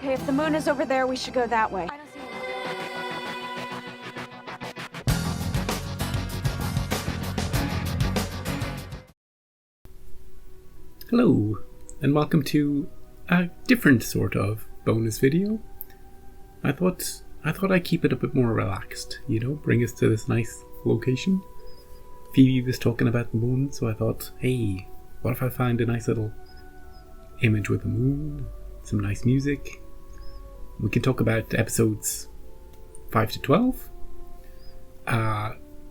Okay, if the moon is over there, we should go that way. Hello, and welcome to a different sort of bonus video. I thought I'd keep it a bit more relaxed, bring us to this nice location. Phoebe was talking about the moon, so I thought, hey, what if I find a nice little image with the moon, some nice music. We can talk about episodes 5 to 12.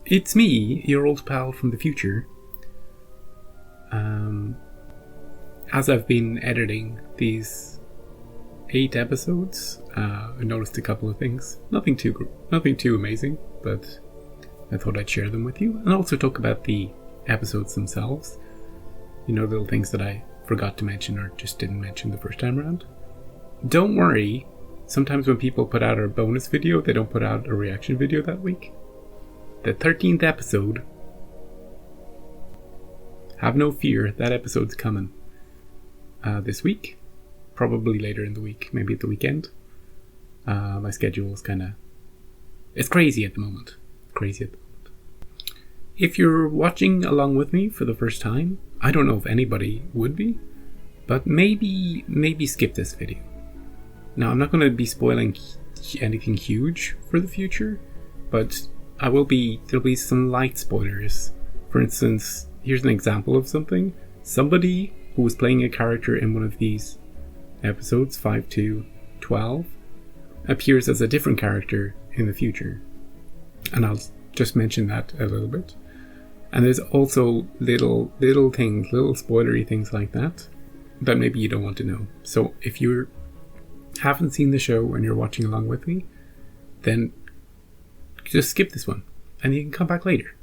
It's me, your old pal from the future. As I've been editing these 8 episodes, I noticed a couple of things. Nothing too amazing, but I thought I'd share them with you, and also talk about the episodes themselves. Little things that I forgot to mention or just didn't mention the first time around. Don't worry, sometimes when people put out a bonus video, they don't put out a reaction video that week. The 13th episode, have no fear, that episode's coming this week. Probably later in the week, maybe at the weekend. My schedule is it's crazy at the moment. If you're watching along with me for the first time, I don't know if anybody would be, but maybe skip this video. Now, I'm not going to be spoiling anything huge for the future, but there'll be some light spoilers. For instance, here's an example of something. Somebody who was playing a character in one of these episodes, 5 to 12, appears as a different character in the future. And I'll just mention that a little bit. And there's also little things, little spoilery things like that maybe you don't want to know. So if you haven't seen the show and you're watching along with me, then just skip this one and you can come back later,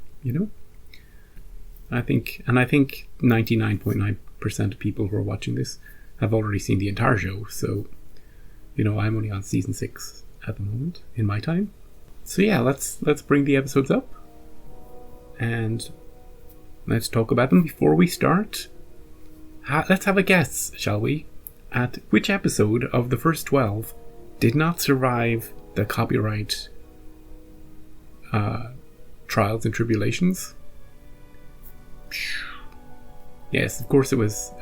I think 99.9% of people who are watching this have already seen the entire show, so I'm only on season 6 at the moment in my time. So yeah, let's bring the episodes up and let's talk about them. Before we start, let's have a guess, shall we, at which episode of the first 12 did not survive the copyright trials and tribulations. Yes, of course it was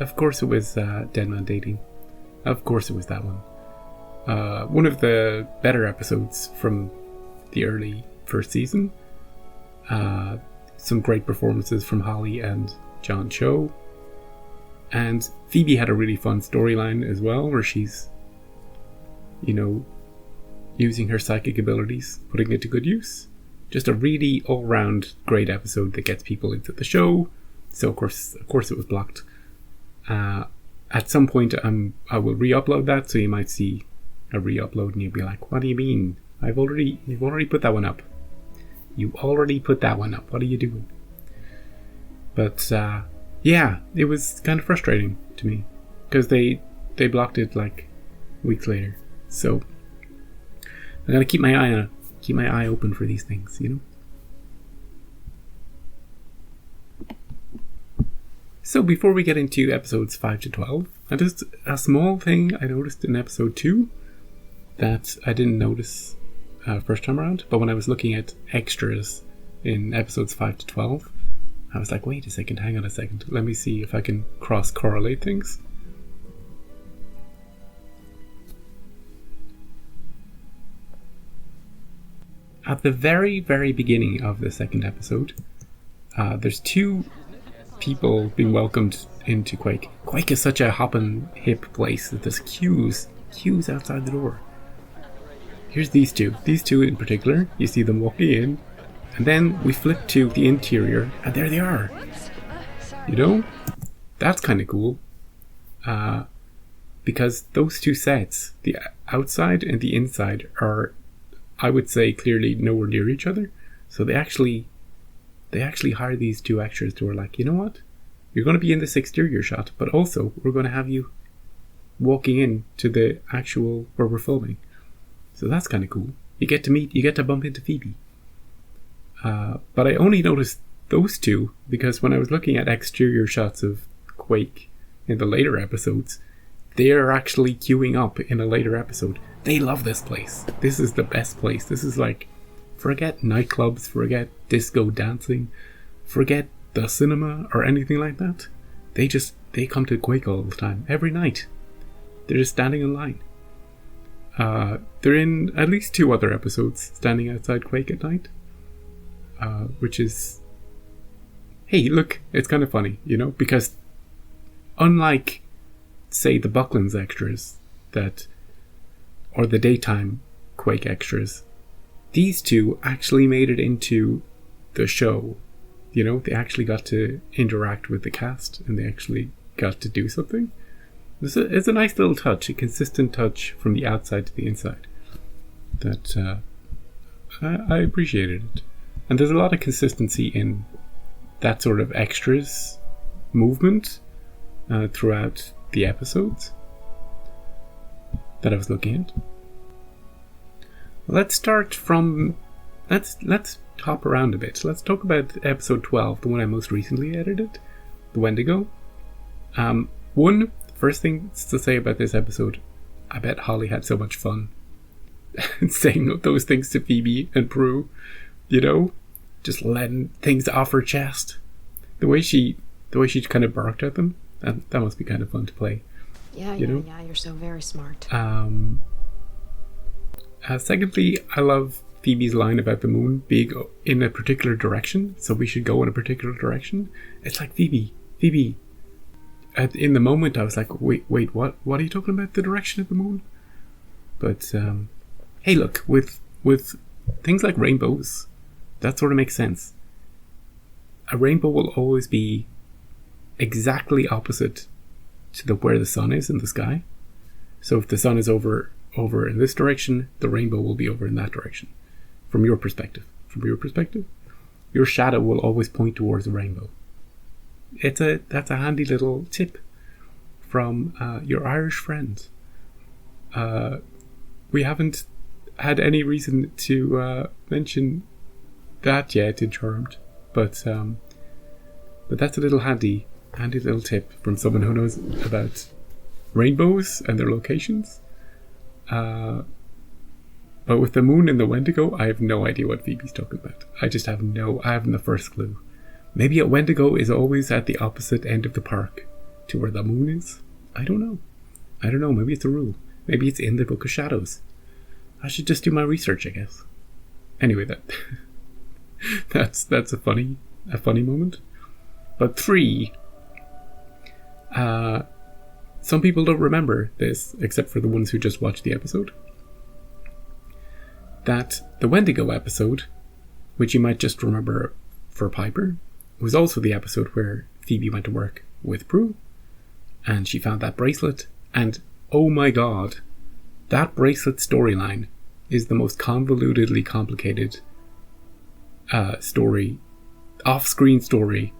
Dead Man Dating. Of course it was that one. One of the better episodes from the early first season. Some great performances from Holly and John Cho. And Phoebe had a really fun storyline as well, where she's, using her psychic abilities, putting it to good use. Just a really all-round great episode that gets people into the show. So of course it was blocked. At some point I will re-upload that, so you might see a re-upload and you'll be like, what do you mean? You've already put that one up. You already put that one up. What are you doing? But yeah, it was kind of frustrating to me because they blocked it like weeks later. So I gotta keep my eye open for these things, So before we get into episodes 5 to 12, just a small thing I noticed in episode 2 that I didn't notice first time around, but when I was looking at extras in episodes 5 to 12, I was like, wait a second, hang on a second, let me see if I can cross-correlate things. At the very, very beginning of the second episode, there's 2 people being welcomed into Quake. Quake is such a hoppin' hip place that there's queues outside the door. Here's these two in particular. You see them walking in, and then we flip to the interior, and there they are. That's kind of cool. Because those 2 sets, the outside and the inside, are, I would say, clearly nowhere near each other. So they actually hire these 2 extras who are like, you know what? You're going to be in this exterior shot, but also we're going to have you walking in to the actual where we're filming. So that's kind of cool. You get to bump into Phoebe. But I only noticed those 2 because when I was looking at exterior shots of Quake in the later episodes, they are actually queuing up in a later episode. They love this place. This is the best place. This is like, forget nightclubs, forget disco dancing, forget the cinema or anything like that. They come to Quake all the time, every night. They're just standing in line. They're in at least 2 other episodes standing outside Quake at night. Which is, hey, look, it's kind of funny, you know, because unlike, say, the Bucklands extras or the daytime Quake extras, these 2 actually made it into the show. You know, they actually got to interact with the cast and they actually got to do something. It's a nice little touch, a consistent touch from the outside to the inside that I appreciated it. And there's a lot of consistency in that sort of extras movement throughout the episodes that I was looking at. Let's start from... Let's hop around a bit. Let's talk about episode 12, the one I most recently edited, the Wendigo. First thing to say about this episode, I bet Holly had so much fun saying those things to Phoebe and Prue, you know, just letting things off her chest. The way she kind of barked at them, that must be kind of fun to play. Yeah, you're so very smart. Secondly, I love Phoebe's line about the moon being in a particular direction, so we should go in a particular direction. It's like, Phoebe. In the moment, I was like, wait, what are you talking about? The direction of the moon? But hey, look, with things like rainbows, that sort of makes sense. A rainbow will always be exactly opposite to where the sun is in the sky. So if the sun is over in this direction, the rainbow will be over in that direction. From your perspective, your shadow will always point towards the rainbow. That's a handy little tip from your Irish friends. We haven't had any reason to mention that yet in Charmed, but that's a little handy little tip from someone who knows about rainbows and their locations. But with the moon and the Wendigo, I have no idea what Phoebe's talking about. I haven't the first clue. Maybe a Wendigo is always at the opposite end of the park to where the moon is. I don't know. Maybe it's a rule. Maybe it's in the Book of Shadows. I should just do my research, I guess. Anyway, that's a funny moment. But 3, some people don't remember this, except for the ones who just watched the episode. That the Wendigo episode, which you might just remember for Piper, was also the episode where Phoebe went to work with Prue, and she found that bracelet, and oh my god, that bracelet storyline is the most convolutedly complicated story, off-screen story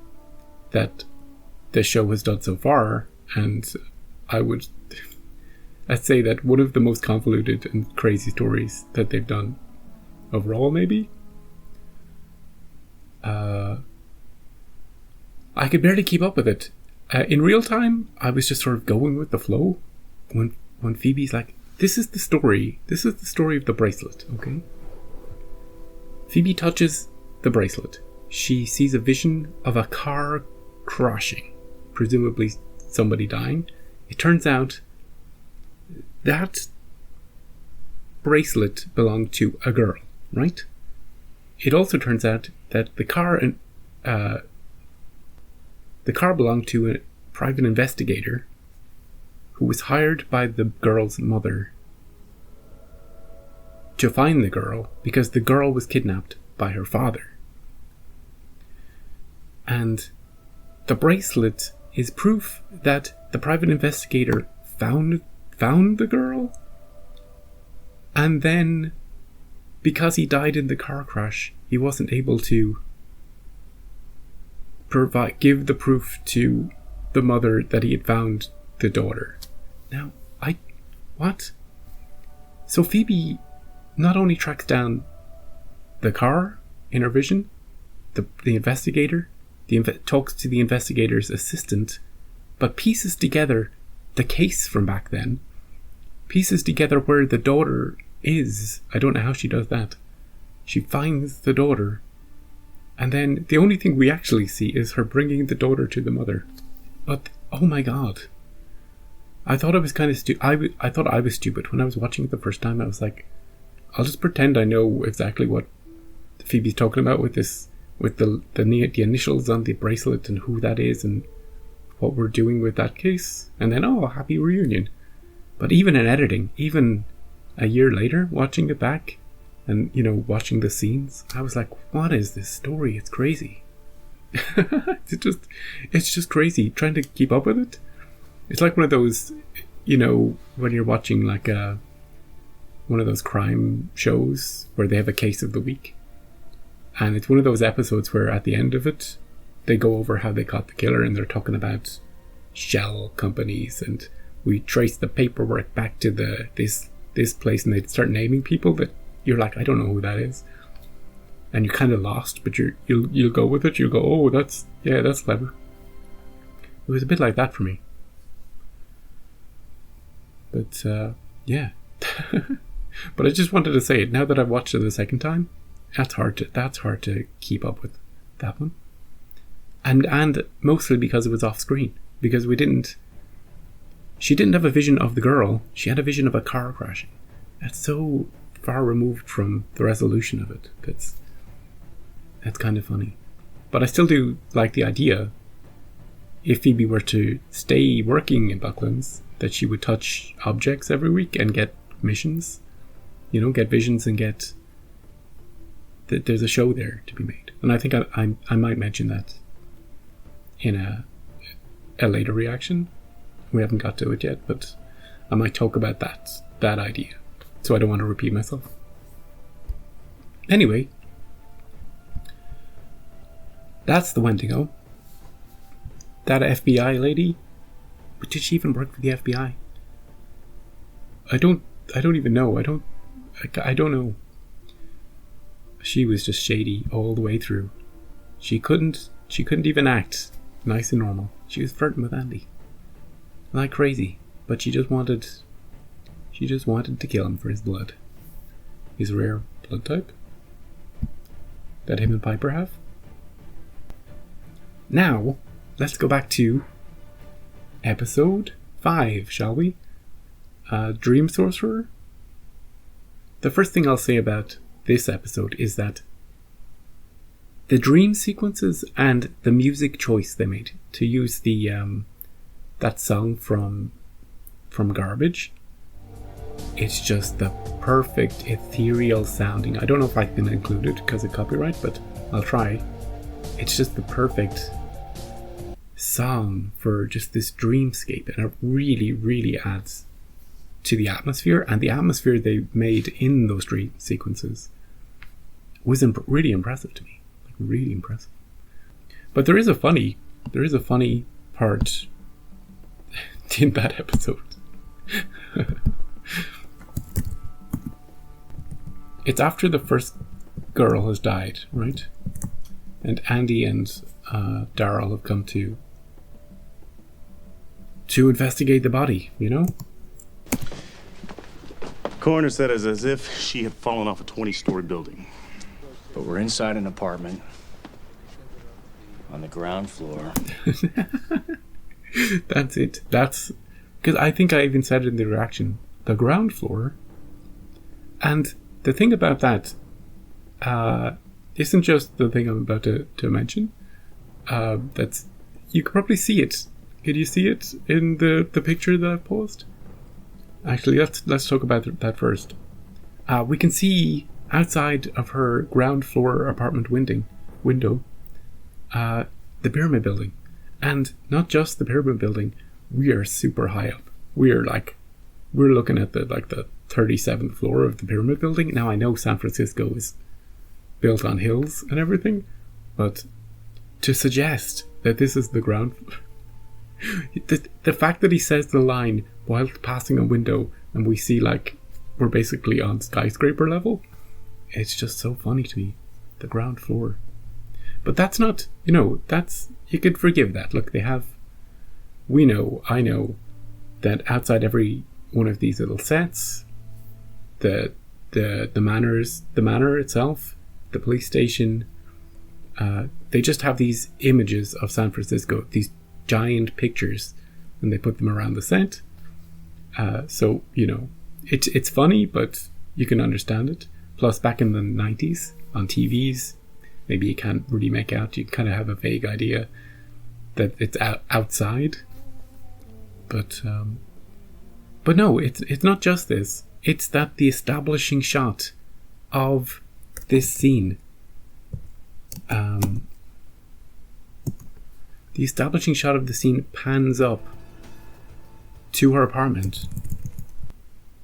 that the show has done so far, and I'd say that one of the most convoluted and crazy stories that they've done overall, maybe. I could barely keep up with it. In real time, I was just sort of going with the flow when Phoebe's like, this is the story of the bracelet, okay? Phoebe touches the bracelet. She sees a vision of a car crashing, presumably somebody dying. It turns out that bracelet belonged to a girl, right? It also turns out that the car belonged to a private investigator who was hired by the girl's mother to find the girl because the girl was kidnapped by her father. And the bracelet is proof that the private investigator found the girl, and then because he died in the car crash, he wasn't able to give the proof to the mother that he had found the daughter. Now, what? So Phoebe not only tracks down the car in her vision, the investigator, talks to the investigator's assistant, but pieces together the case from back then, pieces together where the daughter is. I don't know how she does that. She finds the daughter, and then the only thing we actually see is her bringing the daughter to the mother. But oh my god, I thought I was kind of stupid. I thought I was stupid when I was watching it the first time. I was like, I'll just pretend I know exactly what Phoebe's talking about with this, with the initials on the bracelet and who that is and what we're doing with that case, and then happy reunion. But even in editing, even a year later, watching it back and watching the scenes, I was like, what is this story? It's crazy. it's just crazy trying to keep up with it. It's like one of those, when you're watching like one of those crime shows where they have a case of the week, and it's one of those episodes where at the end of it they go over how they caught the killer, and they're talking about shell companies, and we trace the paperwork back to this place, and they start naming people that you're like, I don't know who that is, and you're kind of lost, but you'll go with it. You'll go, oh, that's clever. It was a bit like that for me, but yeah. But I just wanted to say it now that I've watched it the second time. That's hard to keep up with that one, and mostly because it was off screen, because she didn't have a vision of the girl. She had a vision of a car crashing. That's so far removed from the resolution of it. That's kind of funny. But I still do like the idea, if Phoebe were to stay working in Bucklands, that she would touch objects every week and get missions, get visions, and get that there's a show there to be made. And I think I might mention that in a later reaction. We haven't got to it yet, but I might talk about that idea, so I don't want to repeat myself. Anyway, that's the Wendigo. That FBI lady, but did she even work for the FBI? I don't even know. I don't know. She was just shady all the way through. She couldn't even act nice and normal. She was flirting with Andy like crazy, but she just wanted to kill him for his blood, his rare blood type that him and Piper have. Now let's go back to episode 5, shall we? Dream Sorcerer. The first thing I'll say about this episode is that the dream sequences and the music choice they made to use the that song from Garbage, it's just the perfect ethereal sounding. I don't know if I can include it because of copyright, but I'll try. It's just the perfect song for just this dreamscape, and it really, really adds to the atmosphere, and the atmosphere they made in those dream sequences was really impressive to me, like really impressive. But there is a funny part in that episode. It's after the first girl has died, right? And Andy and Daryl have come to investigate the body, Coroner said it's as if she had fallen off a 20-story building. But we're inside an apartment on the ground floor. That's it. That's because I think I even said it in the reaction. The ground floor. And the thing about that isn't just the thing I'm about to mention. That's, you can probably see it. Can you see it in the picture that I've posted? Actually, let's talk about that first. We can see outside of her ground floor apartment window, the Pyramid Building. And not just the Pyramid Building, we are super high up. We're looking at the 37th floor of the Pyramid Building. Now I know San Francisco is built on hills and everything, but to suggest that this is the ground the fact that he says the line while passing a window and we see we're basically on skyscraper level, it's just so funny to me. The ground floor. But that's not, that's, you could forgive that. Look, I know that outside every one of these little sets, the manor itself, the police station, they just have these images of San Francisco, these giant pictures, and they put them around the set. So, you know, it's funny, but you can understand it. Plus, back in the 90s, on TVs, maybe you can't really make out. You kind of have a vague idea that it's outside. But no, it's not just this. It's that the establishing shot of this scene, the establishing shot of the scene pans up to her apartment,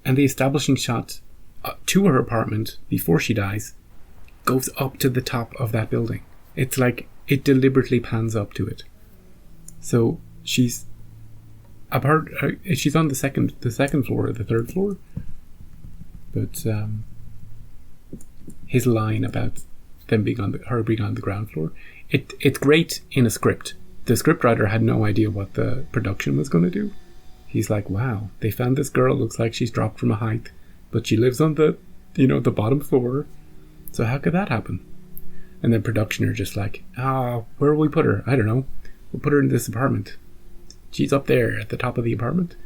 and the establishing shot to her apartment before she dies goes up to the top of that building. It's like it deliberately pans up to it. So she's she's on the second floor or the third floor, but his line about them being her being on the ground floor, it's great in a script. The scriptwriter had no idea what the production was going to do. He's like, wow, they found this girl, looks like she's dropped from a height, but she lives on the bottom floor. So how could that happen? And then production are just like, where will we put her? I don't know. We'll put her in this apartment. She's up there at the top of the apartment.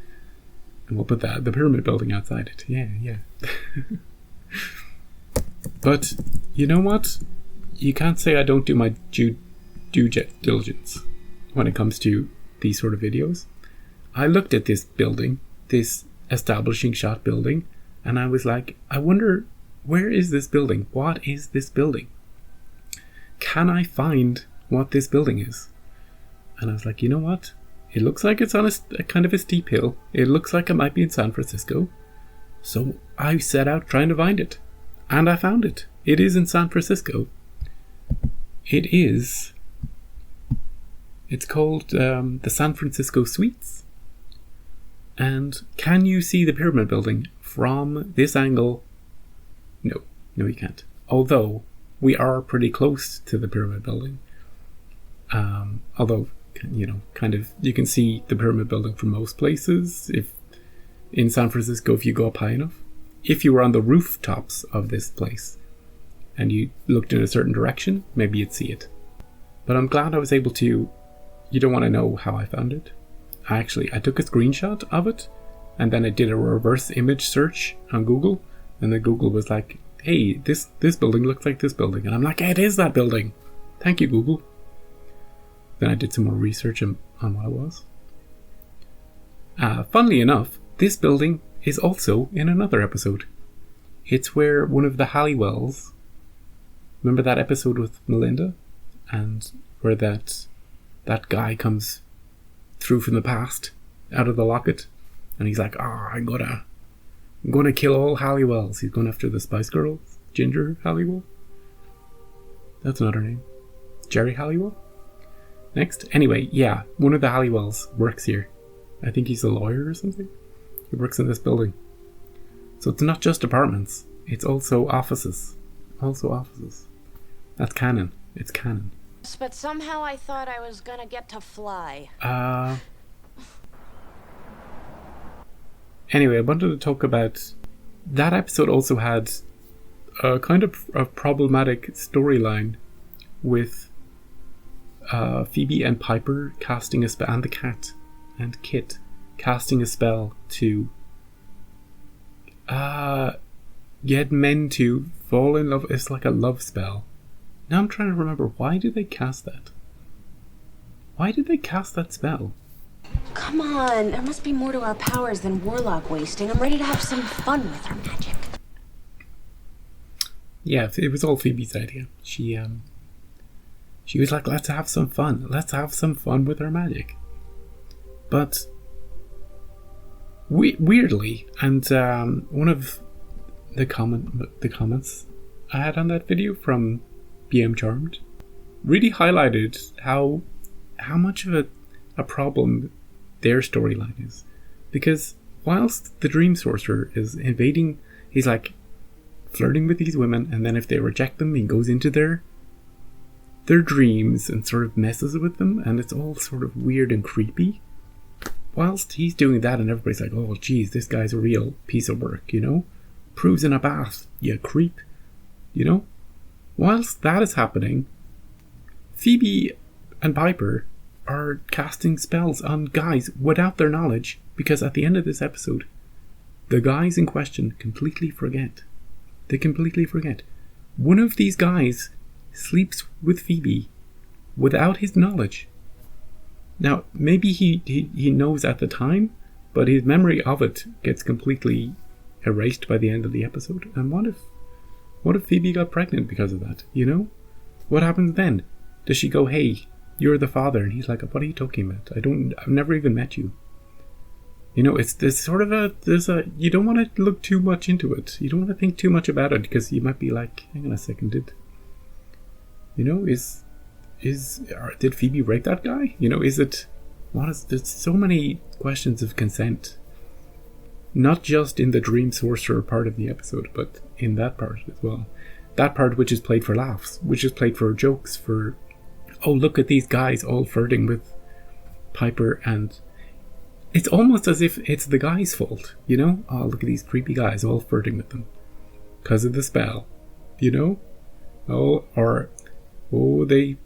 And we'll put the pyramid building outside it. Yeah. But you know what? You can't say I don't do my due diligence when it comes to these sort of videos. I looked at this building, this establishing shot building, and I was like, I wonder, where is this building? What is this building? Can I find what this building is? And I was like, you know what? It looks like it's on a kind of a steep hill. It looks like it might be in San Francisco. So I set out trying to find it. And I found it. It is in San Francisco. It's called the San Francisco Suites. And can you see the pyramid building from this angle? No, you can't. Although we are pretty close to the pyramid building. Although, kind of, you can see the pyramid building from most places. If in San Francisco, if you go up high enough, if you were on the rooftops of this place and you looked in a certain direction, maybe you'd see it. But I'm glad I was able to. You don't want to know how I found it. I took a screenshot of it, and then I did a reverse image search on Google, and then Google was like, hey, this building looks like this building. And I'm like, it is that building. Thank you, Google. Then I did some more research on what it was. Funnily enough, this building is also in another episode. It's where one of the Halliwells, remember that episode with Melinda? And where that guy comes through from the past, out of the locket, and he's like, I'm gonna kill all Halliwells. He's going after the Spice Girls, Ginger Halliwell. That's not her name. Jerry Halliwell? Next. Anyway, yeah, one of the Halliwells works here. I think he's a lawyer or something. He works in this building. So it's not just apartments, it's also offices. That's canon. It's canon. But somehow I thought I was gonna get to fly. Anyway, I wanted to talk about... That episode also had a kind of a problematic storyline with Phoebe and Piper casting a spell, and the cat and Kit casting a spell to get men to fall in love. It's like a love spell. Now I'm trying to remember, why did they cast that? Why did they cast that spell? Come on, there must be more to our powers than warlock wasting. I'm ready to have some fun with our magic. Yeah, it was all Phoebe's idea. She was like, let's have some fun. Let's have some fun with our magic. But weirdly, and one of the comments I had on that video from BM Charmed really highlighted how much of a problem their storyline is. Because whilst the Dream Sorcerer is invading, he's like flirting with these women, and then if they reject them, he goes into their dreams and sort of messes with them, and it's all sort of weird and creepy. whilst he's doing that and everybody's like, oh geez, this guy's a real piece of work, you know, proves in a bath, you creep, you know, whilst that is happening, Phoebe and Piper are casting spells on guys without their knowledge, because at the end of this episode, the guys in question completely forget. They completely forget. One of these guys sleeps with Phoebe without his knowledge. Now, maybe he knows at the time, but his memory of it gets completely erased by the end of the episode. And what if Phoebe got pregnant because of that, you know? What happens then? Does she go, hey, you're the father? And he's like, what are you talking about? I've never even met you. You know, there's sort of you don't want to look too much into it. You don't want to think too much about it, because you might be like, hang on a second, did Phoebe rape that guy? You know, there's so many questions of consent. Not just in the Dream Sorcerer part of the episode, but in that part as well. That part which is played for laughs, which is played for jokes, for, oh, look at these guys all flirting with Piper, and it's almost as if it's the guy's fault, you know? Oh, look at these creepy guys all flirting with them because of the spell, you know? They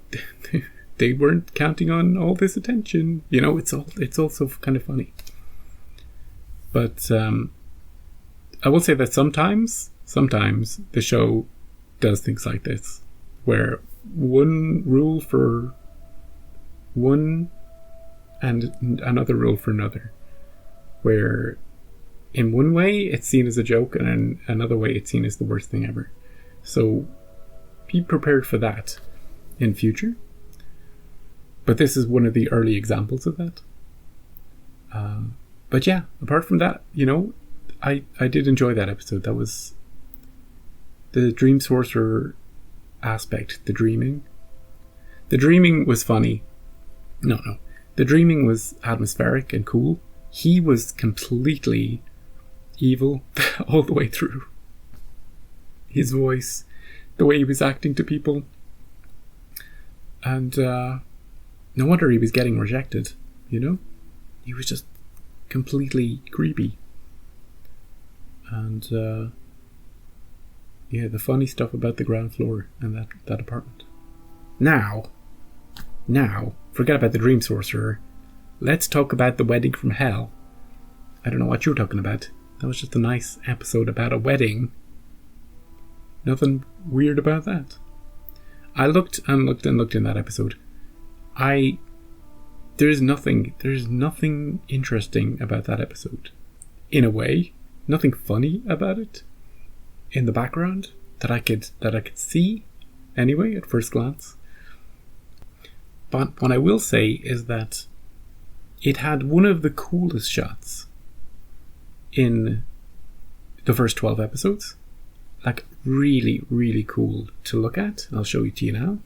they weren't counting on all this attention, you know? It's also kind of funny. But I will say that sometimes the show does things like this, where one rule for one and another rule for another, where in one way it's seen as a joke and in another way it's seen as the worst thing ever. So be prepared for that in future. But this is one of the early examples of that. But yeah, apart from that, you know, I did enjoy that episode. That was the Dream Sorcerer aspect, the dreaming. The dreaming was funny. No. The dreaming was atmospheric and cool. He was completely evil all the way through. His voice, the way he was acting to people. And no wonder he was getting rejected, you know? He was just completely creepy. And the funny stuff about the ground floor and that apartment. Now, forget about the Dream Sorcerer. Let's talk about the wedding from hell. I don't know what you're talking about. That was just a nice episode about a wedding. Nothing weird about that. I looked in that episode. There's nothing interesting about that episode. In a way, nothing funny about it. In the background that I could see anyway at first glance. But what I will say is that it had one of the coolest shots in the first 12 episodes. Like, really, really cool to look at. I'll show it to you now.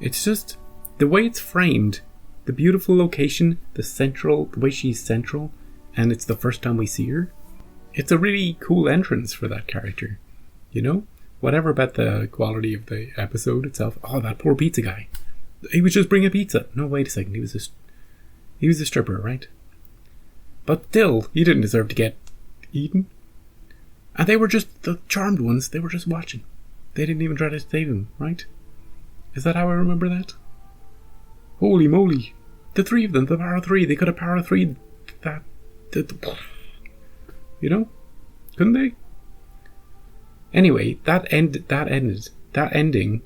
It's just the way it's framed, the beautiful location, the way she's central, and it's the first time we see her. It's a really cool entrance for that character, you know? Whatever about the quality of the episode itself. Oh, that poor pizza guy. He was just bringing pizza. No, wait a second. He was a stripper, right? But still, he didn't deserve to get eaten. And they were just the charmed ones. They were just watching. They didn't even try to save him, right? Is that how I remember that? Holy moly. The three of them, the power of three. They could have power of three that you know? Couldn't they? Anyway, that ending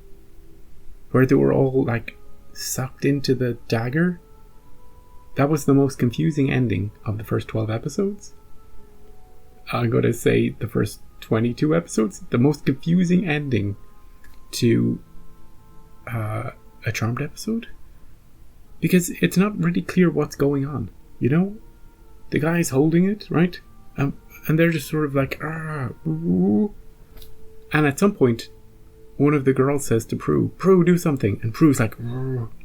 where they were all like sucked into the dagger, that was the most confusing ending of the first 12 episodes. I'm going to say the first 22 episodes, the most confusing ending to a Charmed episode, because it's not really clear what's going on, you know? The guy's holding it, right? And they're just sort of like, ooh. And at some point, one of the girls says to Prue, do something. And Prue's like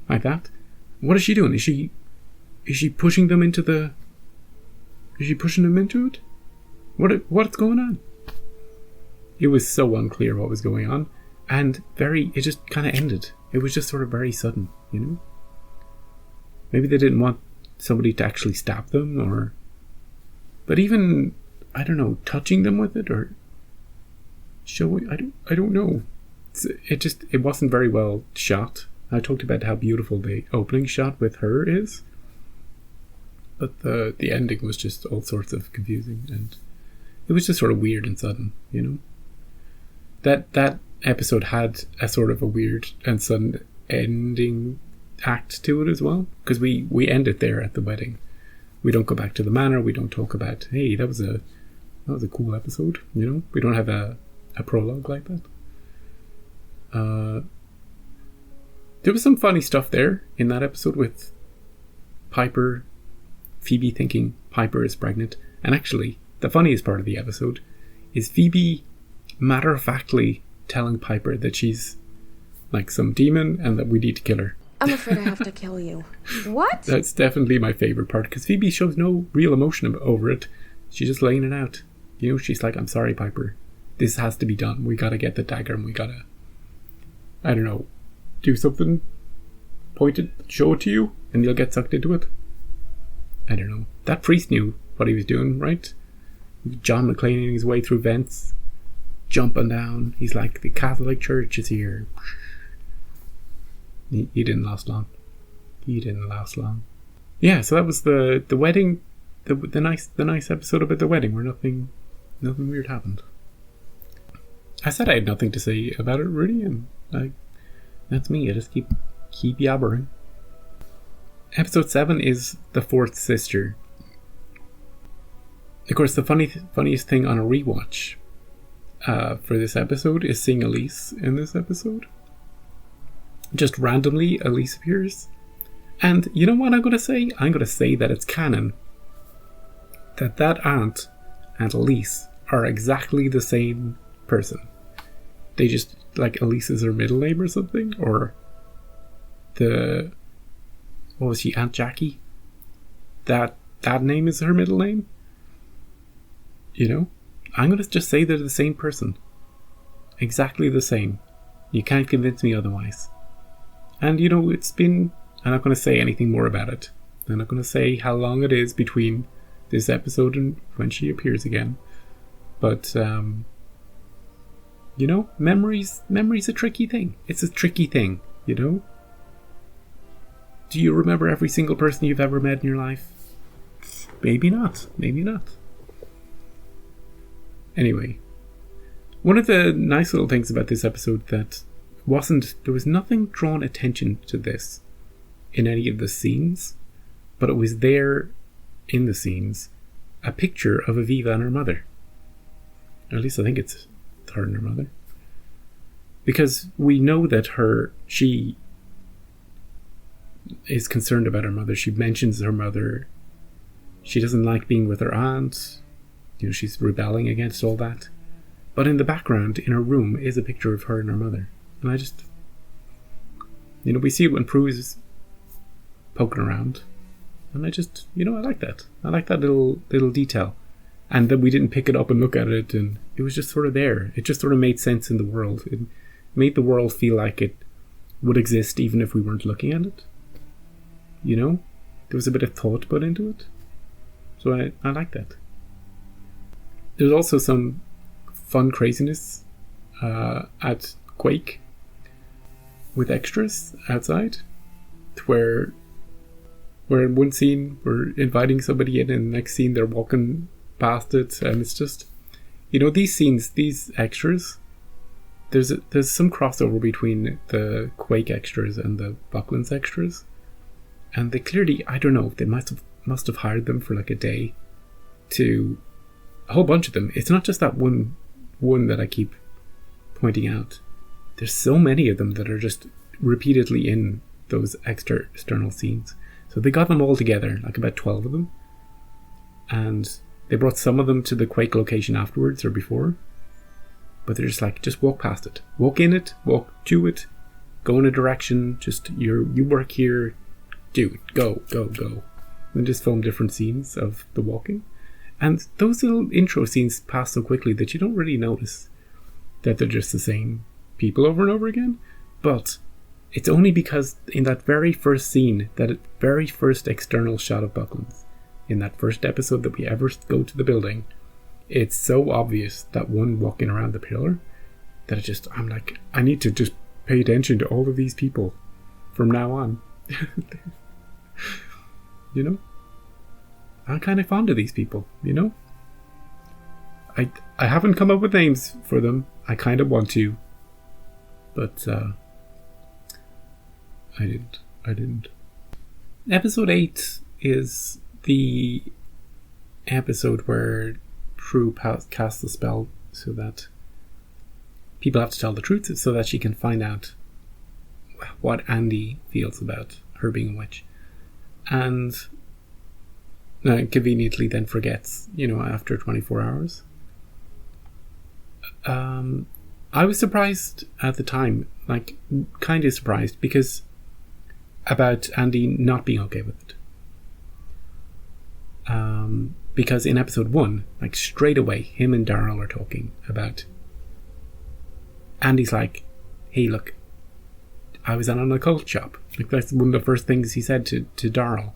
that. What is she doing? Is she pushing them into the... Is she pushing them into it? What's going on? It was so unclear what was going on. And it just kind of ended. It was just sort of very sudden, you know? Maybe they didn't want somebody to actually stab them, or... But even, I don't know, touching them with it, or showing... I don't know. It wasn't very well shot. I talked about how beautiful the opening shot with her is. But the ending was just all sorts of confusing, and it was just sort of weird and sudden, you know? That episode had a sort of a weird and sudden ending act to it as well, because we end it there at the wedding. We don't go back to the manor. We don't talk about, hey, that was a cool episode, you know? We don't have a prologue like that. There was some funny stuff there in that episode with Phoebe thinking Piper is pregnant. And actually, the funniest part of the episode is Phoebe matter-of-factly telling Piper that she's like some demon and that we need to kill her. I'm afraid I have to kill you. What? That's definitely my favourite part, because Phoebe shows no real emotion over it. She's just laying it out. You know, she's like, I'm sorry, Piper. This has to be done. We gotta get the dagger and we gotta, I don't know, do something, point it, show it to you, and you'll get sucked into it. I don't know. That priest knew what he was doing, right? John McClaning his way through vents, jumping down. He's like, the Catholic Church is here. He didn't last long. Yeah, so that was the wedding, the nice episode about the wedding where nothing weird happened. I said I had nothing to say about it really, and that's me. I just keep yabbering. Episode 7 is the fourth sister. Of course, the funniest thing on a rewatch for this episode is seeing Elise in this episode. Just randomly, Elise appears. And you know what I'm going to say? I'm going to say that it's canon. That aunt and Elise are exactly the same person. They just, like, Elise is her middle name or something? Or what was she, Aunt Jackie? That name is her middle name? You know? I'm going to just say they're the same person. Exactly the same. You can't convince me otherwise. And, you know, I'm not going to say anything more about it. I'm not going to say how long it is between this episode and when she appears again. But, you know, memory's a tricky thing. It's a tricky thing, you know? Do you remember every single person you've ever met in your life? Maybe not. Anyway, one of the nice little things about this episode that there was nothing drawn attention to this in any of the scenes, but it was there in the scenes, a picture of Aviva and her mother. Or at least I think it's her and her mother. Because we know that she is concerned about her mother. She mentions her mother. She doesn't like being with her aunt. You know, she's rebelling against all that. But in the background, in her room, is a picture of her and her mother. And I just... You know, we see it when Prue is poking around. And I just... You know, I like that. I like that little detail. And that we didn't pick it up and look at it. And it was just sort of there. It just sort of made sense in the world. It made the world feel like it would exist even if we weren't looking at it. You know? There was a bit of thought put into it. So I like that. There's also some fun craziness at Quake with extras outside, where in one scene we're inviting somebody in and the next scene they're walking past it, and it's just, you know, these scenes, these extras, there's some crossover between the Quake extras and the Buckland's extras, and they clearly, I don't know, they must have hired them for like a day to a whole bunch of them. It's not just that one that I keep pointing out. There's so many of them that are just repeatedly in those external scenes. So they got them all together, like about 12 of them. And they brought some of them to the Quake location afterwards or before. But they're just like, just walk past it. Walk in it, walk to it, go in a direction, just you work here, do it, go. And just film different scenes of the walking. And those little intro scenes pass so quickly that you don't really notice that they're just the same people over and over again. But It's only because in that very first scene, that very first external shot of Bucklands, in that first episode that we ever go to the building, it's so obvious, that one walking around the pillar, that I'm like, I need to just pay attention to all of these people from now on. You know? I'm kind of fond of these people, you know? I haven't come up with names for them. I kind of want to. But, I didn't. Episode 8 is the episode where Prue casts the spell so that people have to tell the truth, so that she can find out what Andy feels about her being a witch. And conveniently then forgets, after 24 hours. I was surprised at the time, kind of surprised, because about Andy not being okay with it. Because in episode 1, straight away, him and Daryl are talking about, Andy's like, hey, look, I was on an occult shop. That's one of the first things he said to Daryl.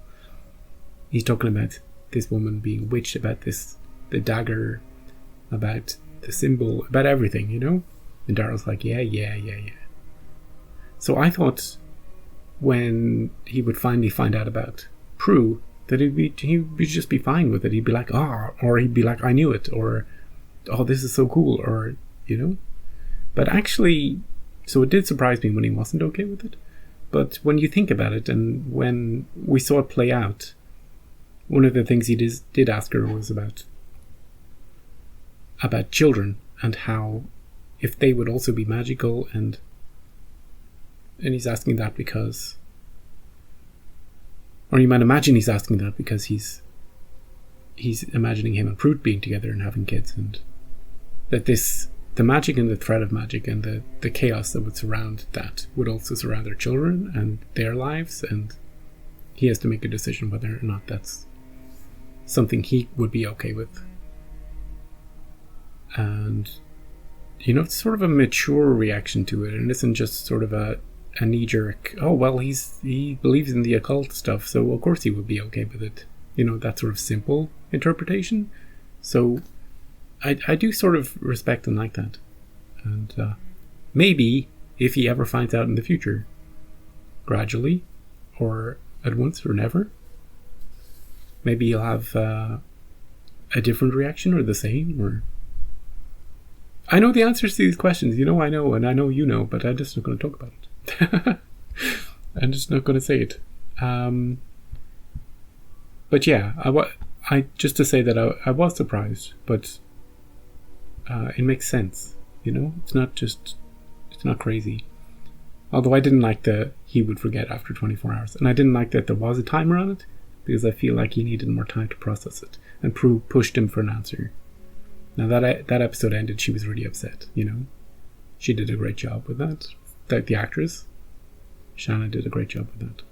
He's talking about this woman being witched, about the dagger, about the symbol, about everything, And Daryl's like, yeah. So I thought when he would finally find out about Prue, that he would just be fine with it. He'd be like, or he'd be like, I knew it, or, oh, this is so cool, or, But actually, so it did surprise me when he wasn't okay with it. But when you think about it, and when we saw it play out, one of the things he did ask her was about children, and how, if they would also be magical, and he's asking that because, or you might imagine he's asking that because he's imagining him and Prue being together and having kids, and that the magic and the threat of magic and the chaos that would surround that would also surround their children and their lives, and he has to make a decision whether or not that's something he would be okay with. And it's sort of a mature reaction to it, and isn't just sort of a knee-jerk, oh well, he believes in the occult stuff, so of course he would be okay with it, that sort of simple interpretation. So I do sort of respect him like that. And maybe if he ever finds out in the future, gradually, or at once, or never, maybe he'll have a different reaction, or the same, or... I know the answers to these questions, I know, and I know you know, but I'm just not going to talk about it. I'm just not going to say it. But yeah, I just to say that I was surprised, but it makes sense, It's not crazy. Although I didn't like that he would forget after 24 hours, and I didn't like that there was a timer on it, because I feel like he needed more time to process it, and Prue pushed him for an answer. Now that episode ended, she was really upset, She did a great job with that. The actress, Shanna, did a great job with that.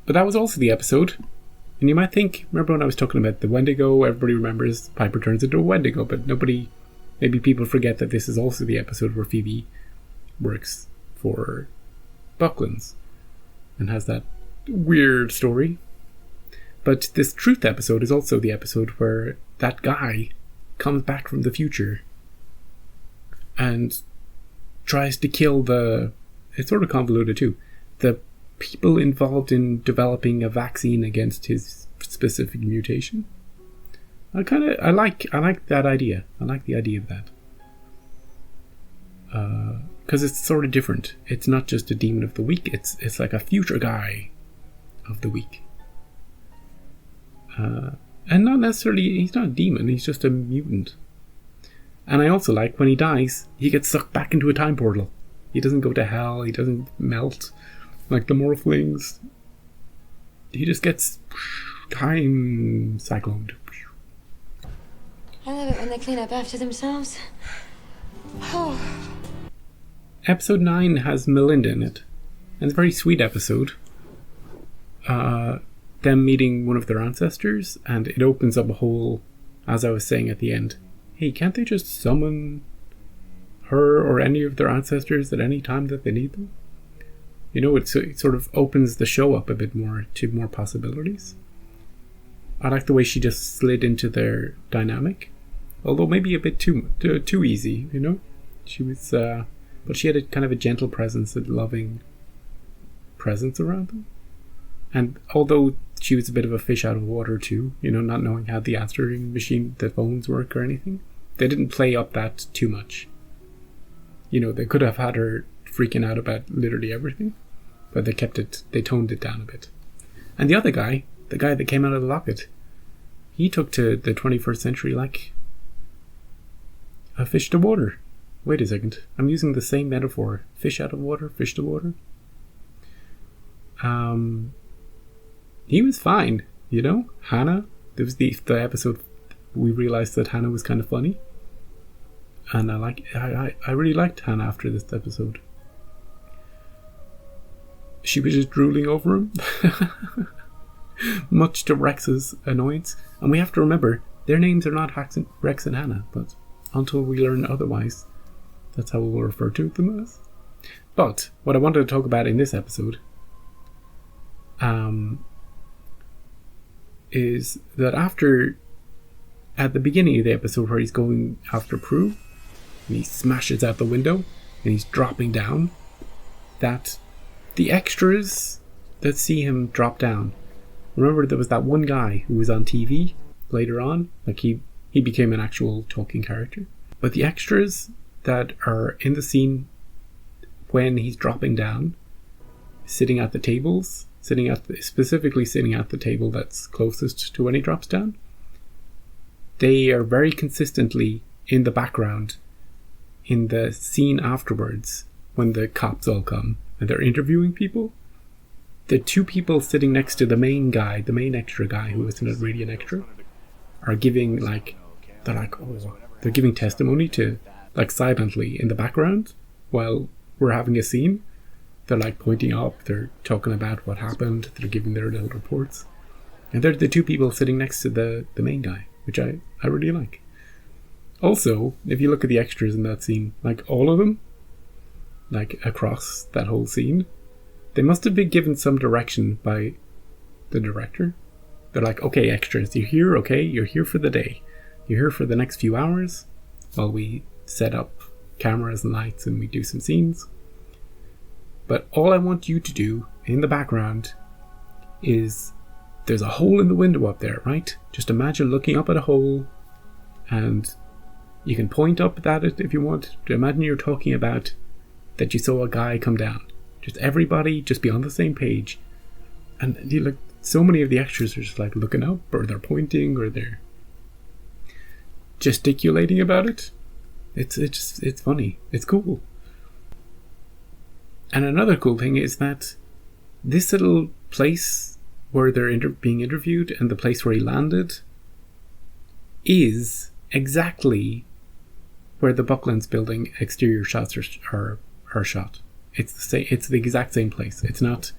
But that was also the episode. And you might think, remember when I was talking about the Wendigo, everybody remembers Piper turns into a Wendigo, but maybe people forget that this is also the episode where Phoebe works for Bucklands and has that weird story. But this truth episode is also the episode where that guy comes back from the future and tries to kill it's sort of convoluted too, the people involved in developing a vaccine against his specific mutation. I like that idea. I like the idea of that. Because it's sort of different. It's not just a demon of the week, it's like a future guy of the week. And not necessarily, he's not a demon, he's just a mutant. And I also like when he dies, he gets sucked back into a time portal. He doesn't go to hell, he doesn't melt like the morphlings. He just gets time cycloned. I love it when they clean up after themselves. Oh. Episode 9 has Melinda in it. And it's a very sweet episode. Them meeting one of their ancestors, and it opens up a whole, as I was saying at the end, hey, can't they just summon her or any of their ancestors at any time that they need them. You know, it sort of opens the show up a bit more to more possibilities. I like the way she just slid into their dynamic, although maybe a bit too easy, you know. She was, but she had a kind of a gentle presence, a loving presence around them. And although she was a bit of a fish out of water too, you know, not knowing how the answering machine, the phones work or anything, they didn't play up that too much. You know, they could have had her freaking out about literally everything, but they toned it down a bit. And the other guy, the guy that came out of the locket, he took to the 21st century like a fish to water. Wait a second, I'm using the same metaphor. Fish out of water, fish to water. He was fine, you know. Hannah, there was the episode we realized that Hannah was kind of funny, and I really liked Hannah after this episode. She was just drooling over him, much to Rex's annoyance. And we have to remember, their names are not Rex and Hannah, but until we learn otherwise, that's how we'll refer to them as. But what I wanted to talk about in this episode is that at the beginning of the episode where he's going after Prue, and he smashes out the window and he's dropping down, that the extras that see him drop down, remember there was that one guy who was on TV later on, like he became an actual talking character, but the extras that are in the scene when he's dropping down, sitting at the tables, specifically sitting at the table that's closest to when he drops down, they are very consistently in the background in the scene afterwards when the cops all come and they're interviewing people. The two people sitting next to the main guy, the main extra guy who isn't really an extra, are giving they're giving testimony to, like, silently in the background while we're having a scene. They're like pointing up, they're talking about what happened, they're giving their little reports. And they're the two people sitting next to the main guy, which I really like. Also, if you look at the extras in that scene, like all of them, like across that whole scene, they must have been given some direction by the director. They're like, okay, extras, you're here, okay? You're here for the day. You're here for the next few hours while we set up cameras and lights and we do some scenes. But all I want you to do in the background is, there's a hole in the window up there, right? Just imagine looking up at a hole, and you can point up at it if you want. Imagine you're talking about that you saw a guy come down. Just everybody just be on the same page. And you look, so many of the extras are just like looking up, or they're pointing, or they're gesticulating about it. It's funny. It's cool. And another cool thing is that this little place where they're being interviewed and the place where he landed is exactly where the Bucklands building exterior shots are shot. It's the exact same place. It's not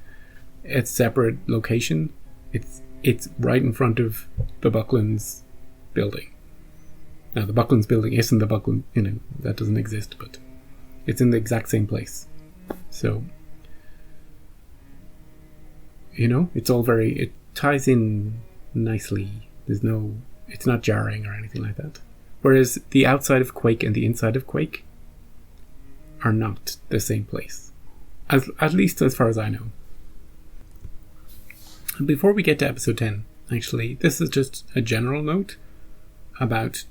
a separate location. It's right in front of the Bucklands building. Now, the Bucklands building isn't the Buckland, that doesn't exist, but it's in the exact same place. So, it's all it ties in nicely. It's not jarring or anything like that. Whereas the outside of Quake and the inside of Quake are not the same place. At least as far as I know. And before we get to episode 10, actually, this is just a general note about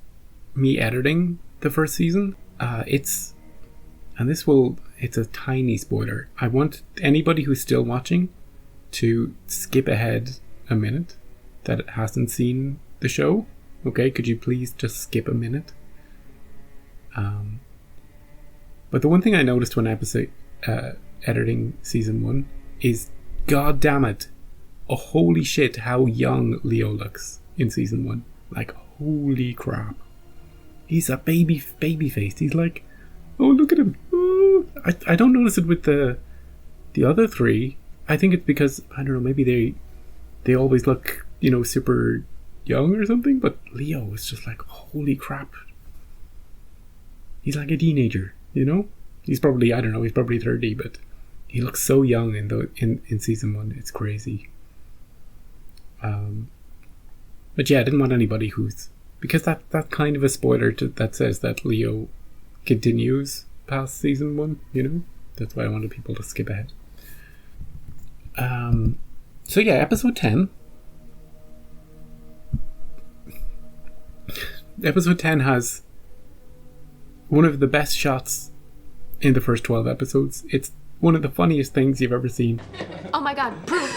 me editing the first season. It's a tiny spoiler. I want anybody who's still watching to skip ahead a minute that hasn't seen the show. Okay, could you please just skip a minute? But the one thing I noticed when editing season 1 is, god damn it, holy shit, how young Leo looks in season 1. Like, holy crap. He's a baby faced. He's like, oh, look at him. Oh. I don't notice it with the other three. I think it's because, I don't know, maybe they always look, super young or something, but Leo is just like, holy crap. He's like a teenager. You know, he's probably, I don't know, he's probably 30, but he looks so young in season 1. It's crazy. But yeah, I didn't want anybody who's, because that's kind of a spoiler that says that Leo continues past season 1. You know, that's why I wanted people to skip ahead. So yeah, episode 10. Episode 10 has one of the best shots in the first 12 episodes. It's one of the funniest things you've ever seen. Oh my god, Prue!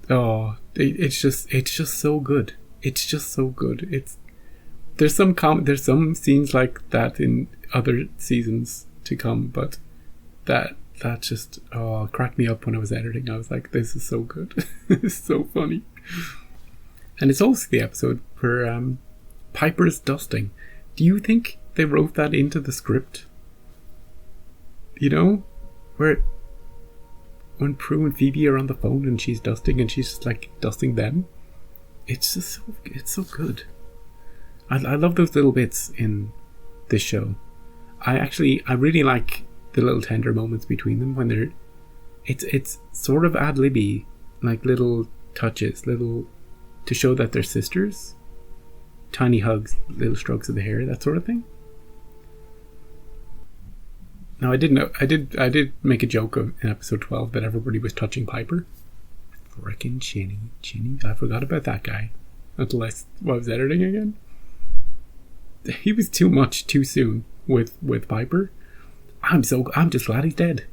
Oh, it's just so good. It's just so good. There's some scenes like that in other seasons to come, but that just cracked me up when I was editing. I was like, this is so good. It's so funny. And it's also the episode where Piper's dusting. Do you think they wrote that into the script? You know, where when Prue and Phoebe are on the phone and she's dusting and she's just like dusting them. It's just so good. I love those little bits in this show. I really like the little tender moments between them when they're it's sort of ad-libby, like little touches, little to show that they're sisters. Tiny hugs, little strokes of the hair, that sort of thing. Now I did make a joke in episode 12 that everybody was touching Piper. Frickin' Chinny. I forgot about that guy until I was editing again. He was too much too soon with Piper. I'm just glad he's dead.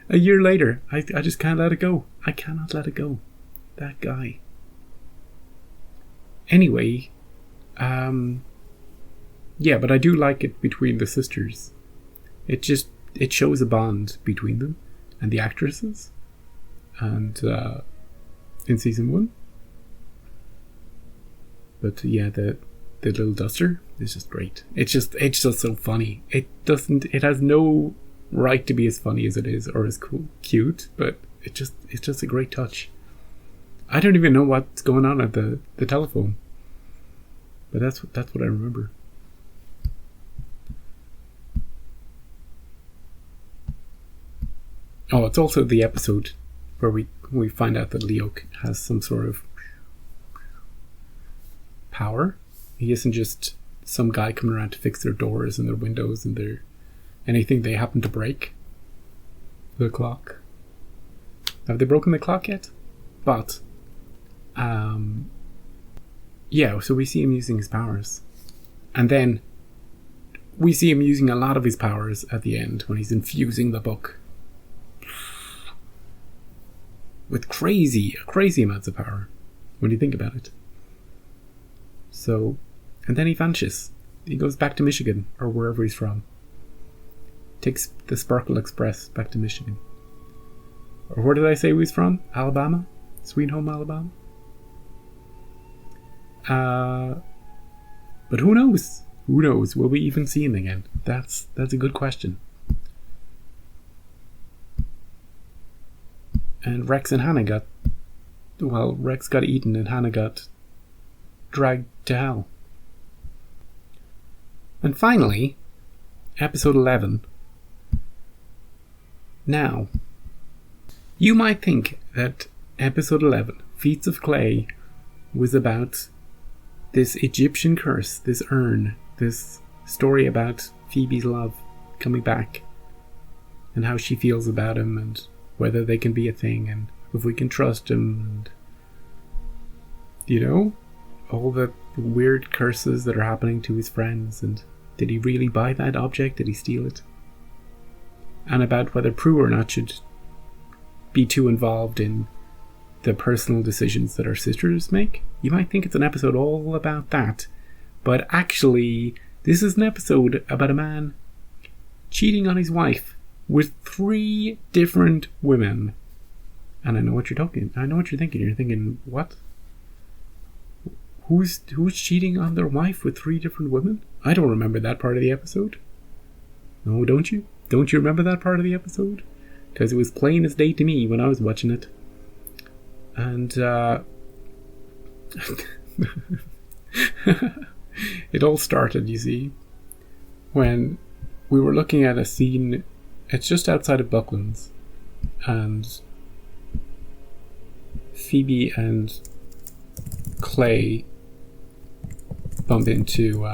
A year later, I just can't let it go. I cannot let it go. That guy. Anyway, yeah, but I do like it between the sisters. It shows a bond between them and the actresses. And in season 1. But yeah, the little duster is just great. It's just so funny. It has no right to be as funny as it is or as cute, but it's just a great touch. I don't even know what's going on at the telephone, but that's what I remember. Oh, it's also the episode where we find out that Leo has some sort of power. He isn't just some guy coming around to fix their doors and their windows and their anything they happen to break. The clock. Have they broken the clock yet? But yeah, so we see him using his powers. And then we see him using a lot of his powers at the end when he's infusing the book. With crazy amounts of power when you think about it. So, and then he vanishes. He goes back to Michigan or wherever he's from. Takes the Sparkle Express back to Michigan. Or where did I say he was from? Alabama? Sweet home Alabama? But who knows? Who knows? Will we even see him again? That's a good question. And Rex and Hannah Rex got eaten and Hannah got dragged to hell. And finally, episode 11. Now, you might think that episode 11, Feats of Clay, was about this Egyptian curse, this urn, this story about Phoebe's love coming back and how she feels about him and whether they can be a thing and if we can trust him and, you know, all the weird curses that are happening to his friends and did he really buy that object? Did he steal it? And about whether Prue or not should be too involved in the personal decisions that our sisters make. You might think it's an episode all about that, but actually this is an episode about a man cheating on his wife with 3 different women. And I know what you're thinking. You're thinking, what? Who's cheating on their wife with 3 different women? I don't remember that part of the episode. No, don't you? Don't you remember that part of the episode? Because it was plain as day to me when I was watching it. And It all started, you see, when we were looking at a scene. It's just outside of Bucklands, and Phoebe and Clay bump into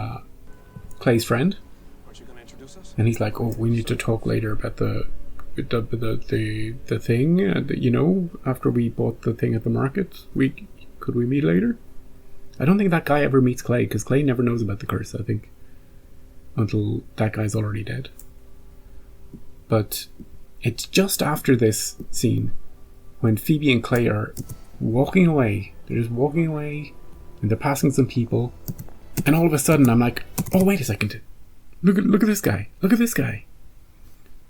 Clay's friend, and he's like, "Oh, we need to talk later about the thing. You know, after we bought the thing at the market, could we meet later?" I don't think that guy ever meets Clay, because Clay never knows about the curse, I think, until that guy's already dead. But it's just after this scene when Phoebe and Clay are walking away. They're just walking away, and they're passing some people, and all of a sudden I'm like, "Oh, wait a second! Look at this guy! Look at this guy!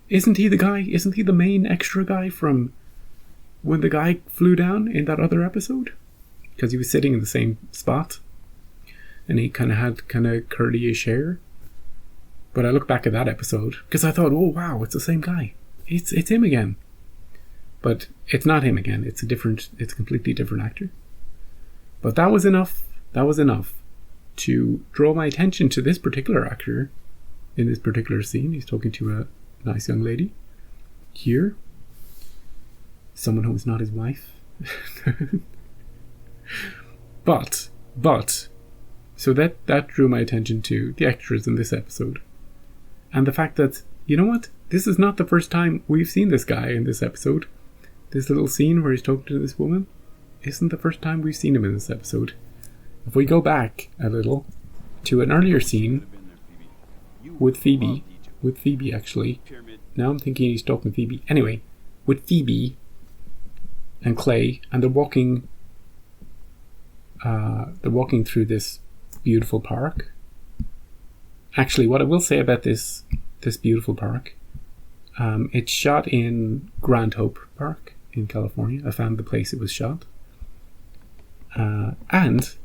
Isn't he the guy? Isn't he the main extra guy from when the guy flew down in that other episode?" Because he was sitting in the same spot, and he kind of had curly-ish hair. But I look back at that episode because I thought, "Oh wow, it's the same guy. It's him again." But it's not him again. It's a completely different actor. But that was enough. That was enough to draw my attention to this particular actor in this particular scene. He's talking to a nice young lady here, someone who is not his wife. But so that drew my attention to the extras in this episode, and the fact that, you know what, this is not the first time we've seen this guy in this episode. This little scene where he's talking to this woman isn't the first time we've seen him in this episode. If we go back a little to an earlier scene with Phoebe actually. Now I'm thinking he's talking to Phoebe. Anyway, with Phoebe and Clay, and they're walking through this beautiful park. Actually, what I will say about this beautiful park, it's shot in Grand Hope Park in California. I found the place it was shot. And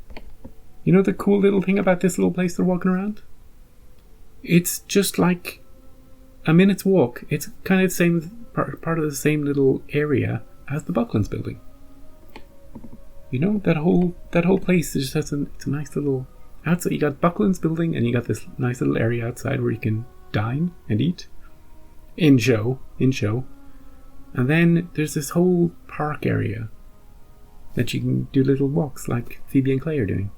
you know the cool little thing about this little place they're walking around? It's just like a minute's walk. It's kind of the same part of the same little area as the Bucklands building. You know, that whole place just has it's a nice little outside. You got Bucklands building, and you got this nice little area outside where you can dine and eat in show, and then there's this whole park area that you can do little walks like Phoebe and Clay are doing.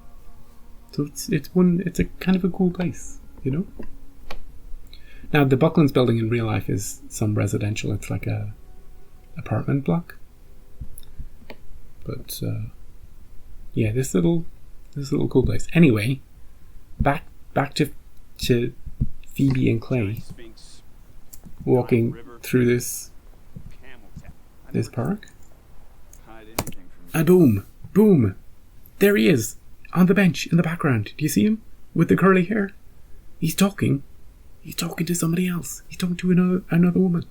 So it's a kind of a cool place, you know. Now the Bucklands building in real life is some residential. It's like a apartment block. But yeah, this little cool place. Anyway, back to Phoebe and Clay walking through this park, and boom, there he is on the bench in the background. Do you see him with the curly hair? He's talking to somebody else. He's talking to another woman.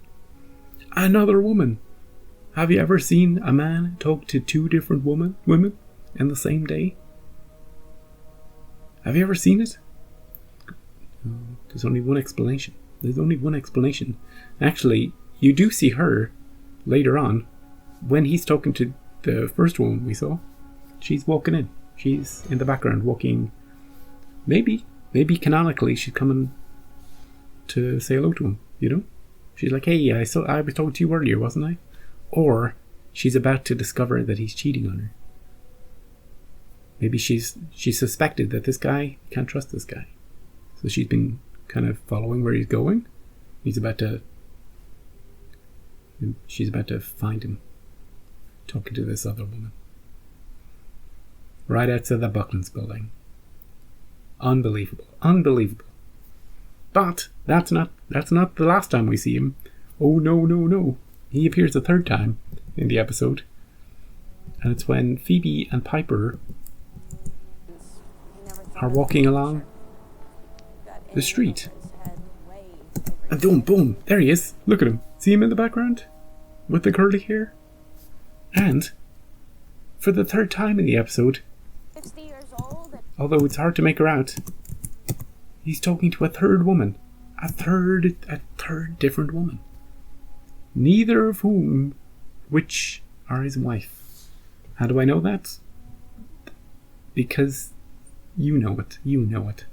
Have you ever seen a man talk to two different women in the same day? Have you ever seen it? There's only one explanation. Actually, you do see her later on when he's talking to the first woman we saw. She's walking in. She's in the background walking. Maybe canonically she's coming to say hello to him, you know? She's like, "Hey, I was talking to you earlier, wasn't I?" Or she's about to discover that he's cheating on her. Maybe she suspected that this guy, can't trust this guy. So she's been kind of following where he's going. She's about to find him talking to this other woman. Right outside the Bucklands building. Unbelievable. But that's not the last time we see him. Oh no. He appears a third time in the episode. And it's when Phoebe and Piper are walking along the street. And boom, there he is. Look at him. See him in the background? With the curly hair? And for the third time in the episode, although it's hard to make her out, he's talking to a third woman. A third different woman. Neither of which are his wife. How do I know that? Because You know it. You know it.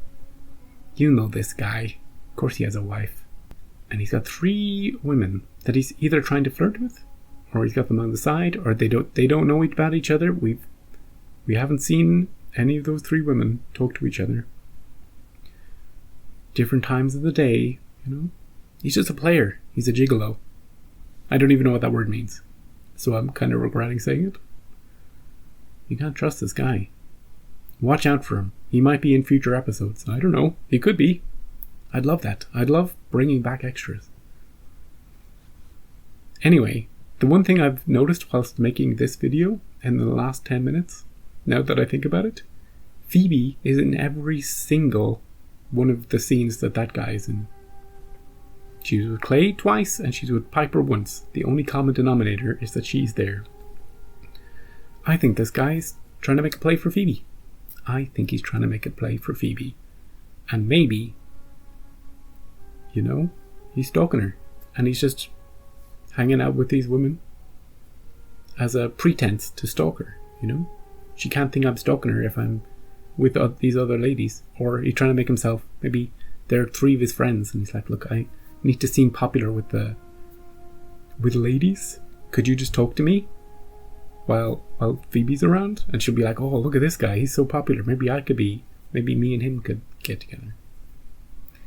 You know this guy. Of course he has a wife. And he's got 3 women that he's either trying to flirt with, or he's got them on the side, or they don't know about each other. We haven't seen any of those 3 women talk to each other. Different times of the day, you know. He's just a player. He's a gigolo. I don't even know what that word means, so I'm kind of regretting saying it. You can't trust this guy. Watch out for him. He might be in future episodes. I don't know. He could be. I'd love that. I'd love bringing back extras. Anyway, the one thing I've noticed whilst making this video in the last 10 minutes, now that I think about it, Phoebe is in every single one of the scenes that guy is in. She's with Clay twice and she's with Piper once. The only common denominator is that she's there. I think this guy's trying to make a play for Phoebe. I think he's trying to make a play for Phoebe. And maybe, you know, he's stalking her. And he's just hanging out with these women as a pretense to stalk her, you know? She can't think I'm stalking her if I'm with these other ladies. Or he's trying to make himself, maybe they're 3 of his friends. And he's like, look, I need to seem popular with ladies. Could you just talk to me while Phoebe's around? And she'll be like, oh, look at this guy, he's so popular, maybe me and him could get together.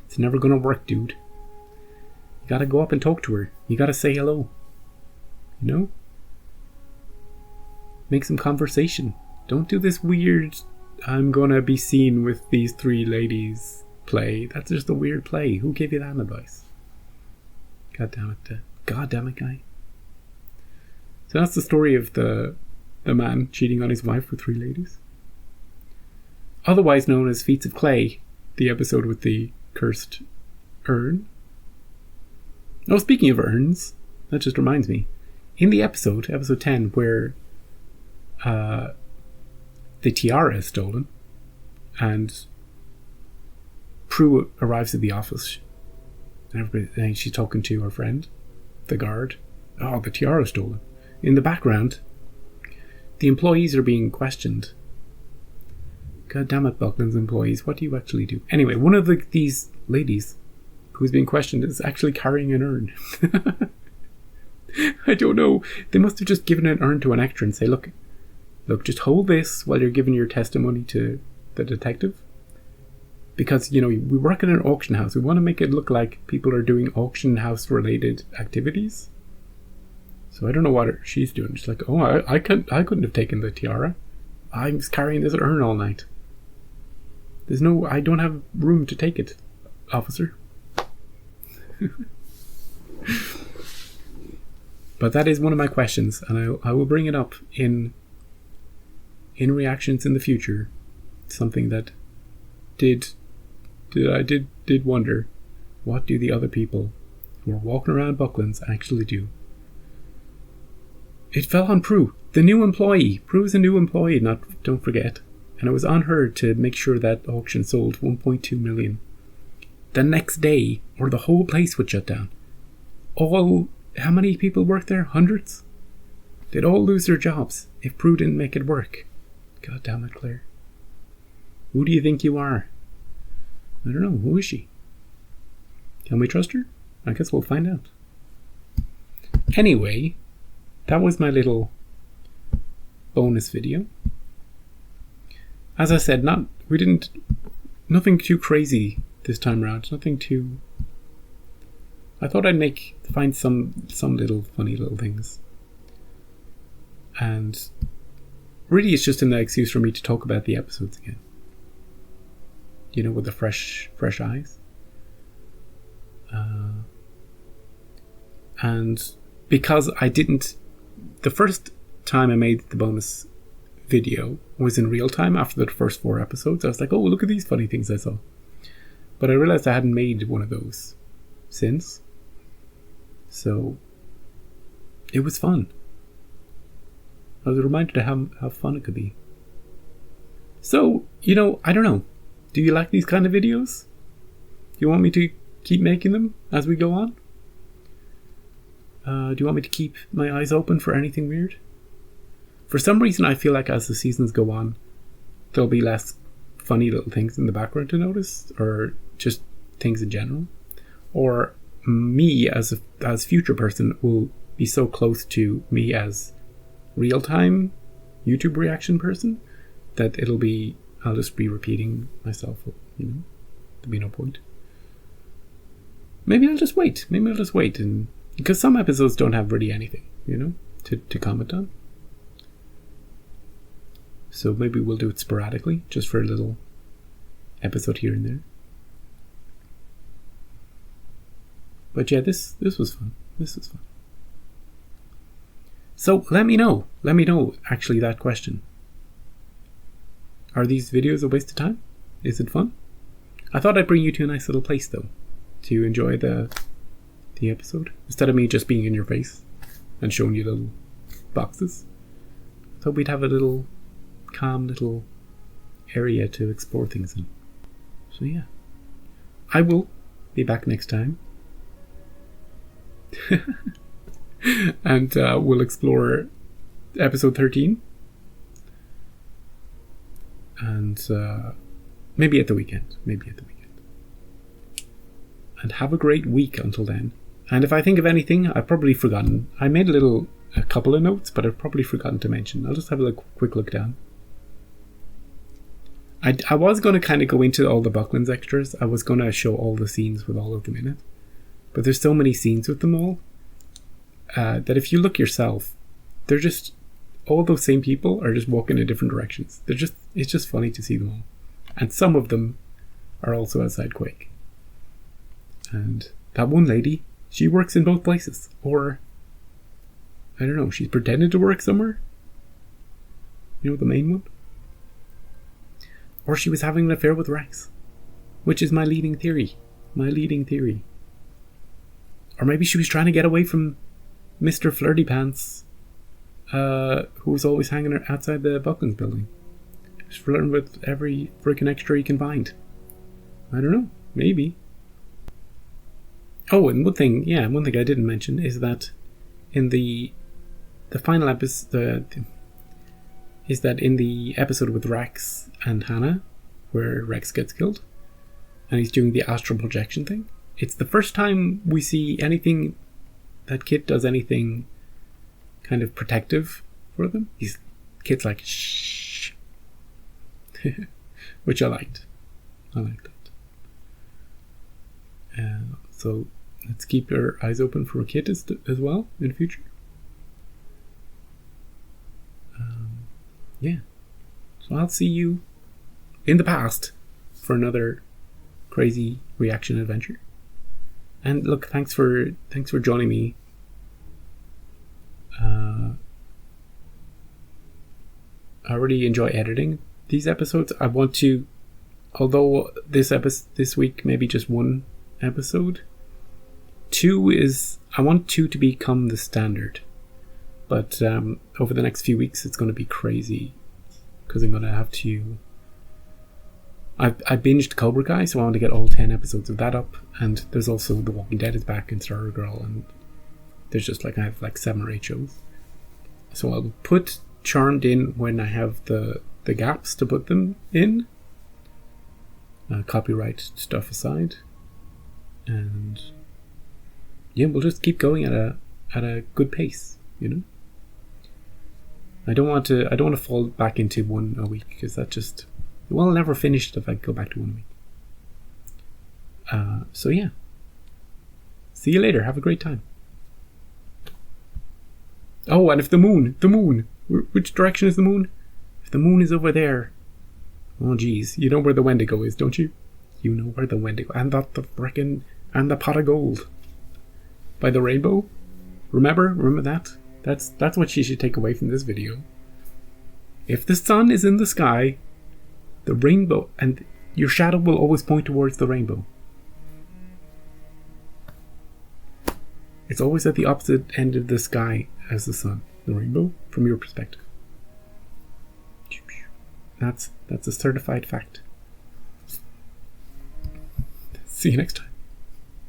It's never gonna work, dude. You gotta go up and talk to her. You gotta say hello, you know. Make some conversation. Don't do this weird I'm gonna be seen with these 3 ladies play. That's just a weird play. Who gave you that advice? God damn it, guy. So that's the story of the man cheating on his wife with 3 ladies. Otherwise known as Feats of Clay, the episode with the cursed urn. Oh, speaking of urns, that just reminds me. In the episode 10, where the tiara is stolen and Prue arrives at the office and she's talking to her friend, the guard. Oh, the tiara is stolen. In the background, the employees are being questioned. God damn it, Buckland's employees, what do you actually do? Anyway, one of these ladies who's being questioned is actually carrying an urn. I don't know. They must have just given an urn to an actor and say, look, just hold this while you're giving your testimony to the detective. Because, you know, we work in an auction house. We want to make it look like people are doing auction house related activities. So I don't know what she's doing. She's like, oh, I couldn't have taken the tiara. I was carrying this urn all night. I don't have room to take it, officer. But that is one of my questions, and I will bring it up in reactions in the future. Something that I did wonder, what do the other people who are walking around Bucklands actually do? It fell on Prue, the new employee. Prue is a new employee, don't forget. And it was on her to make sure that auction sold 1.2 million. The next day, or the whole place would shut down. How many people worked there? Hundreds? They'd all lose their jobs if Prue didn't make it work. God damn it, Claire. Who do you think you are? I don't know. Who is she? Can we trust her? I guess we'll find out. Anyway, that was my little bonus video. As I said, nothing too crazy this time around. Nothing too. I thought I'd find some little funny little things, and really it's just an excuse for me to talk about the episodes again. You know, with the fresh eyes. And because the first time I made the bonus video was in real time after the first 4 episodes. I was like, oh, look at these funny things I saw. But I realized I hadn't made one of those since. So it was fun. I was reminded of how fun it could be. So, you know, I don't know. Do you like these kind of videos? Do you want me to keep making them as we go on? Do you want me to keep my eyes open for anything weird? For some reason, I feel like as the seasons go on, there'll be less funny little things in the background to notice, or just things in general, or me as future person will be so close to me as real-time YouTube reaction person that I'll just be repeating myself, there'll be no point. Maybe I'll just wait, and because some episodes don't have really anything, to comment on. So maybe we'll do it sporadically, just for a little episode here and there. But yeah, this was fun. So let me know actually that question. Are these videos a waste of time? Is it fun? I thought I'd bring you to a nice little place though, to enjoy the episode, instead of me just being in your face and showing you little boxes. I thought we'd have a little calm little area to explore things in. So yeah, I will be back next time. And we'll explore episode 13, and maybe at the weekend. And have a great week until then. And if I think of anything I've probably forgotten, I made a couple of notes, but I've probably forgotten to mention. I'll just have a quick look down. I was going to kind of go into all the Bucklands extras. I was going to show all the scenes with all of them in it, but there's so many scenes with them all that if you look yourself, they're just all those same people are just walking in different directions. It's just funny to see them all, and some of them are also outside Quake. And that one lady, she works in both places, or I don't know, she's pretended to work somewhere. The main one. Or she was having an affair with Rex, which is my leading theory. Or maybe she was trying to get away from Mr. Flirty Pants, who was always hanging outside the Bucklands building. Just flirting with every freaking extra he can find. I don't know, maybe. Oh, and one thing I didn't mention is that in the final episode, is that in the episode with Rex and Hannah, where Rex gets killed, and he's doing the astral projection thing, it's the first time we see anything that Kit does anything kind of protective for them. Kit's like, shh. Which I liked. That. So let's keep our eyes open for Kit as well in the future. Yeah. So I'll see you in the past for another crazy reaction adventure. And look, thanks for joining me. I really enjoy editing these episodes. I want to, although this week maybe just one episode, I want 2 to become the standard. But over the next few weeks, it's going to be crazy because I'm going to have to. I binged Cobra Kai, so I want to get all 10 episodes of that up. And there's also The Walking Dead is back in Stargirl Girl, and there's just I have 7 or 8 shows. So I'll put Charmed in when I have the gaps to put them in. Copyright stuff aside, and yeah, we'll just keep going at a good pace, I don't want to fall back into 1 a week, because that just, I'll never finish it if I go back to 1 a week. So yeah, see you later. Have a great time. Oh, and if the moon, which direction is the moon? If the moon is over there, oh geez, you know where the Wendigo is, don't you? You know where the Wendigo, and the pot of gold by the rainbow. Remember that? That's what you should take away from this video. If the sun is in the sky, the rainbow, and your shadow will always point towards the rainbow. It's always at the opposite end of the sky as the sun, the rainbow, from your perspective. That's a certified fact. See you next time.